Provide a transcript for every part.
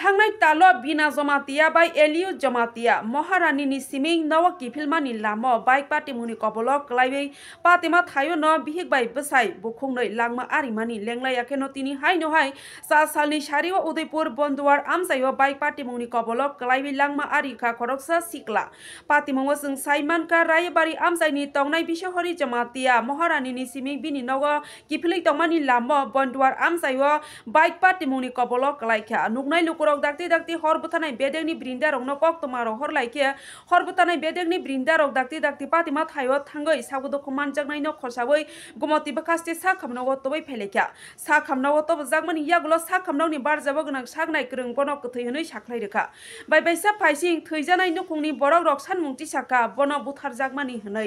थांनाय तालो बिना जमातिया बाय एलियु जमातिया महारानी नि सिमिं नवा किफिलमानि लामो बाइक पार्टी मुनि कबल क्लाइबै पातिमा थायो न बिहिक बाय बसाय बुखुंनै लांमा आरिमानि लेंलायाखे न तिनि हाय नो हाय सा सालनि सारियो उदयपुर बन्दुवार आमसायो बाइक पार्टी मुनि कबल क्लाइबै लांमा आरिखा खरकसा सिकला पातिमंग जों साइमानका रायबारि आमसायनि तंनाय बिशहरि जमातिया महारानी नि सिमिं बिनि नवा किफिलै तंमानि लामो बन्दुवार आमसायो बाइक पार्टी मुनि कबल क्लाइखा नुगनाय लुकुरक दाक्ति दाक्ति हर बुथानाय बेदेगनि ब्रिन्दारक न कक्तमारो हर लाइखे हर बुथानाय बेदेगनि ब्रिन्दारक दाक्ति दाक्ति पातिमा थायो थांगै सागुदखौ मानजागनाय न खरसाबै गुमति बखास्ते सा खामनाव तबै फेलेख्या सा खामनाव तब जागमानि यागुल सा खामनावनि बारजाबो गोनां सागनाय गोरों बनक थैहनै साख्लाय रोखा बाय बायसा फाइसिं थैजानाय नखुंनि बरक रक सानमुंथि साखा बन बुथार जागमानि हनै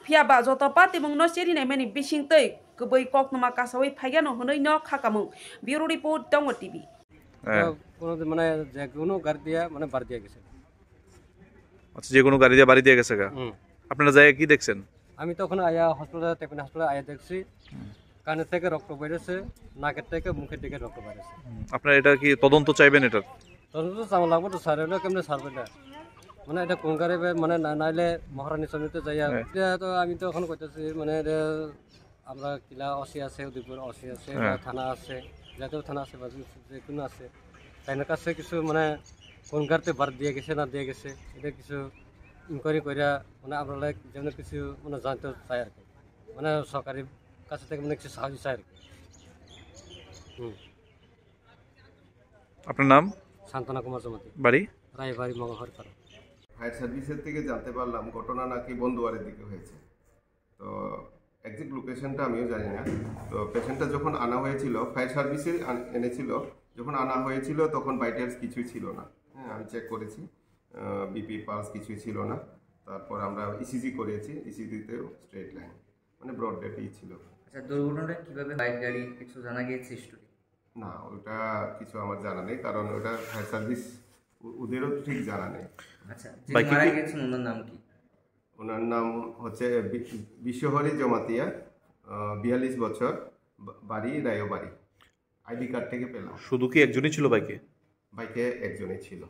फियाबा जत पातिमंग न सेरिनाय मानि बिसिंतै गबै कक्तमा कासावै फाइगानो हनै न खाकामुं ब्यूरो रिपोर्ट दंग टीवी মানে যে কোনো গাড়ি দিয়া মানে বাড়ি দিয়ে গেছে। আচ্ছা, যে কোনো গাড়ি দিয়ে বাড়ি দিয়ে গেছে গা? আপনারা যায় কি দেখছেন? আমি তখন আয়া হসপিটালে টেকনিক হাসপাতালে আয়া দেখছি কানের থেকে রক্ত বেরিয়েছে, নাকের থেকে মুখের দিকে রক্ত বেরিয়েছে। আপনারা এটা কি তদন্ত চাইবেন? এটা তদন্ত চাওয়া লাগবে তো স্যার, এটা কেমনে সারবে না মানে এটা কোন গাড়ি মানে নাইলে মহারানী সমিতিতে যাইয়া তো আমি তো এখন কইতেছি মানে আমরা কিলা অসি আছে, উদয়পুর অসি আছে, থানা আছে, জাতীয় থানা আছে, যে কোনো আছে, তাইনের কাছে কিছু মানে কোন গাড়িতে বার দিয়ে গেছে না দিয়ে গেছে এটা কিছু ইনকোয়ারি করিয়া মানে আপনারা যেমন কিছু মানে জানতে চাই আর কি, মানে সরকারি কাছে থেকে মানে কিছু সাহায্য চাই আর কি। আপনার নাম? শান্তনা কুমার জমাতি, বাড়ি রায়বাড়ি মঙ্গলহর পাড়া। ফায়ার সার্ভিসের থেকে জানতে পারলাম ঘটনা নাকি বন্দুয়ারের দিকে হয়েছে। তো এক্সাক্ট লোকেশনটা আমিও জানি না। তো পেশেন্টটা যখন আনা হয়েছিল ফায়ার সার্ভিসে এনেছিল, যখন আনা হয়েছিল তখন ভাইটালস কিছুই ছিল না। হ্যাঁ, আমি চেক করেছি, বিপি পালস কিছুই ছিল না। তারপর আমরা ইসিজি করেছি, ইসিজিতেও স্ট্রেট লাইন মানে ব্রড ডেটই ছিল। আচ্ছা, দুর্ঘটনাটা কিভাবে বাইক গাড়ি কিছু জানা গিয়েছে স্টোরি? না, ওটা কিছু আমার জানা নেই, কারণ ওটা ফায়ার সার্ভিস ওদেরও ঠিক জানা নেই। আচ্ছা, যিনি মারা গেছেন ওনার নাম কি? ওনার নাম হচ্ছে বিশ্বহরি জমাতিয়া, 42 বছর, বাড়ি রায়বাড়ি। আইডি কার্ড থেকে পেলাম। শুধু কি একজনই ছিল বাইকে? বাইকে একজনই ছিল।